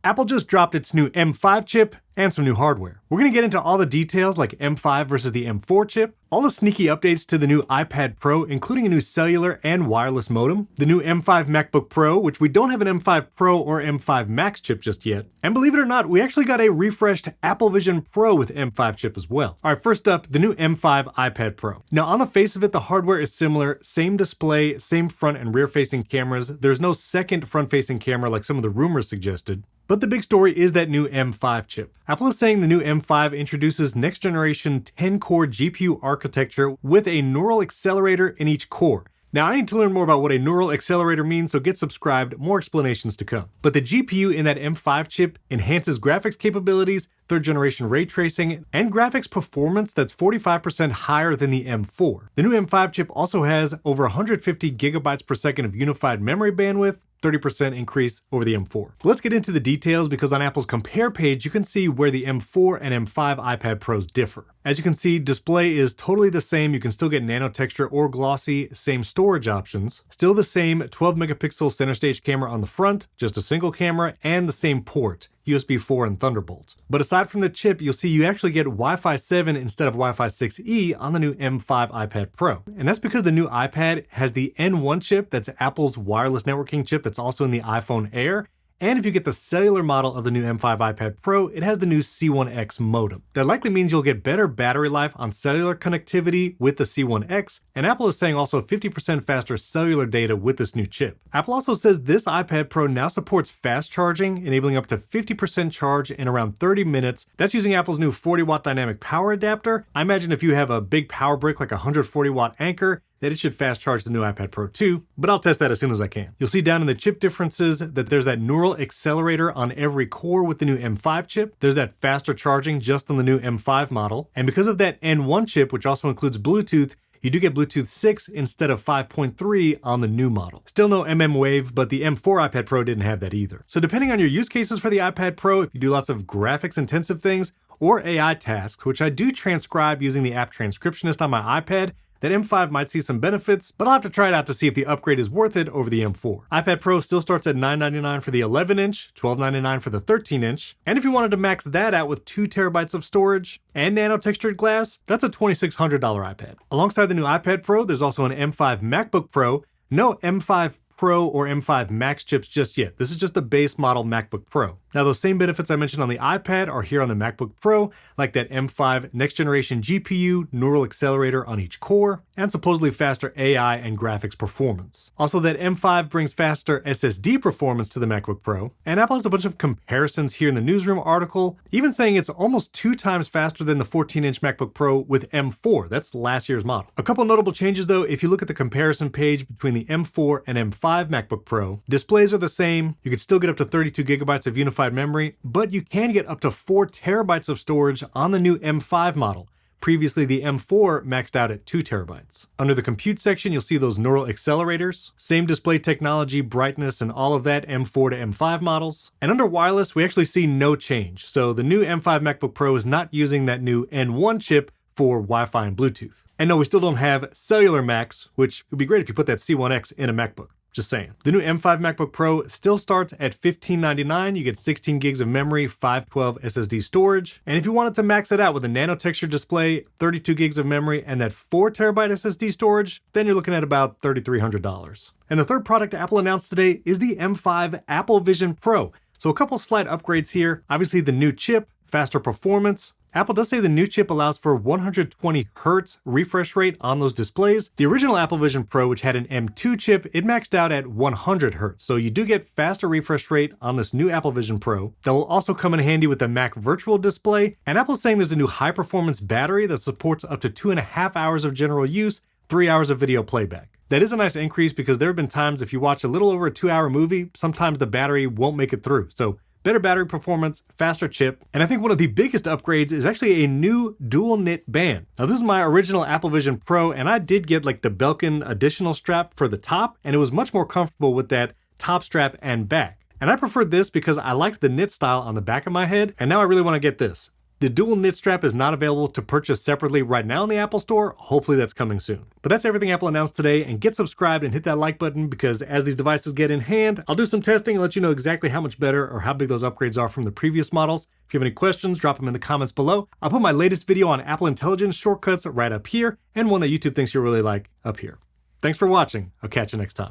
Apple just dropped its new M5 chip and some new hardware. We're going to get into all the details like M5 versus the M4 chip, all the sneaky updates to the new iPad Pro, including a new cellular and wireless modem, the new M5 MacBook Pro, which we don't have an M5 Pro or M5 Max chip just yet, and believe it or not, we actually got a refreshed Apple Vision Pro with M5 chip as well. Alright, first up, the new M5 iPad Pro. Now on the face of it, the hardware is similar, same display, same front and rear facing cameras, there's no second front facing camera like some of the rumors suggested. But the big story is that new M5 chip. Apple is saying the new M5 introduces next generation 10-core GPU architecture with a neural accelerator in each core. Now I need to learn more about what a neural accelerator means, so get subscribed, more explanations to come. But the GPU in that M5 chip enhances graphics capabilities, third generation ray tracing, and graphics performance that's 45% higher than the M4. The new M5 chip also has over 150 gigabytes per second of unified memory bandwidth, 30% increase over the M4. Let's get into the details because on Apple's compare page, you can see where the M4 and M5 iPad Pros differ. As you can see, display is totally the same. You can still get nano texture or glossy, same storage options. Still the same 12 megapixel center stage camera on the front, just a single camera, and the same port, USB 4 and Thunderbolt. But aside from the chip, you'll see you actually get Wi-Fi 7 instead of Wi-Fi 6E on the new M5 iPad Pro. And that's because the new iPad has the N1 chip, that's Apple's wireless networking chip that's also in the iPhone Air. And if you get the cellular model of the new M5 iPad Pro, it has the new C1X modem. That likely means you'll get better battery life on cellular connectivity with the C1X, and Apple is saying also 50% faster cellular data with this new chip. Apple also says this iPad Pro now supports fast charging, enabling up to 50% charge in around 30 minutes. That's using Apple's new 40-watt dynamic power adapter. I imagine if you have a big power brick like a 140-watt Anker, that it should fast charge the new iPad Pro too, but I'll test that as soon as I can. You'll see down in the chip differences that there's that neural accelerator on every core with the new M5 chip. There's that faster charging just on the new M5 model. And because of that N1 chip, which also includes Bluetooth, you do get Bluetooth 6 instead of 5.3 on the new model. Still no mmWave, but the M4 iPad Pro didn't have that either. So depending on your use cases for the iPad Pro, if you do lots of graphics intensive things or AI tasks, which I do transcribe using the app Transcriptionist on my iPad, that M5 might see some benefits, but I'll have to try it out to see if the upgrade is worth it over the M4. iPad Pro still starts at $999 for the 11-inch, $1299 for the 13-inch, and if you wanted to max that out with 2 terabytes of storage and nano textured glass, that's a $2,600 iPad. Alongside the new iPad Pro, there's also an M5 MacBook Pro, no M5 Pro or M5 Max chips just yet. This is just the base model MacBook Pro. Now those same benefits I mentioned on the iPad are here on the MacBook Pro, like that M5 next generation GPU, neural accelerator on each core, and supposedly faster AI and graphics performance. Also that M5 brings faster SSD performance to the MacBook Pro, and Apple has a bunch of comparisons here in the newsroom article, even saying it's almost 2 times faster than the 14-inch MacBook Pro with M4, that's last year's model. A couple notable changes though, if you look at the comparison page between the M4 and M5 MacBook Pro, displays are the same, you could still get up to 32 gigabytes of unified memory, but you can get up to 4 terabytes of storage on the new M5 model. Previously, the M4 maxed out at 2 terabytes. Under the compute section, you'll see those neural accelerators, same display technology, brightness, and all of that M4 to M5 models. And under wireless, we actually see no change. So the new M5 MacBook Pro is not using that new N1 chip for Wi-Fi and Bluetooth. And no, we still don't have cellular Macs, which would be great if you put that C1X in a MacBook. Just saying. The new M5 MacBook Pro still starts at $1,599. You get 16 gigs of memory, 512 SSD storage. And if you wanted to max it out with a nano texture display, 32 gigs of memory, and that 4 terabyte SSD storage, then you're looking at about $3,300. And the third product Apple announced today is the M5 Apple Vision Pro. So a couple slight upgrades here. Obviously the new chip, faster performance. Apple does say the new chip allows for 120 Hz refresh rate on those displays. The original Apple Vision Pro, which had an M2 chip, it maxed out at 100 Hz. So you do get faster refresh rate on this new Apple Vision Pro. That will also come in handy with the Mac Virtual Display. And Apple's saying there's a new high performance battery that supports up to 2.5 hours of general use, 3 hours of video playback. That is a nice increase because there have been times if you watch a little over a 2-hour movie, sometimes the battery won't make it through. So better battery performance, faster chip, and I think one of the biggest upgrades is actually a new dual knit band. Now this is my original Apple Vision Pro, and I did get like the Belkin additional strap for the top, and it was much more comfortable with that top strap and back. And I preferred this because I liked the knit style on the back of my head, and now I really want to get this. The dual knit strap is not available to purchase separately right now in the Apple Store. Hopefully that's coming soon. But that's everything Apple announced today, and get subscribed and hit that like button because as these devices get in hand, I'll do some testing and let you know exactly how much better or how big those upgrades are from the previous models. If you have any questions, drop them in the comments below. I'll put my latest video on Apple Intelligence shortcuts right up here, and one that YouTube thinks you'll really like up here. Thanks for watching. I'll catch you next time.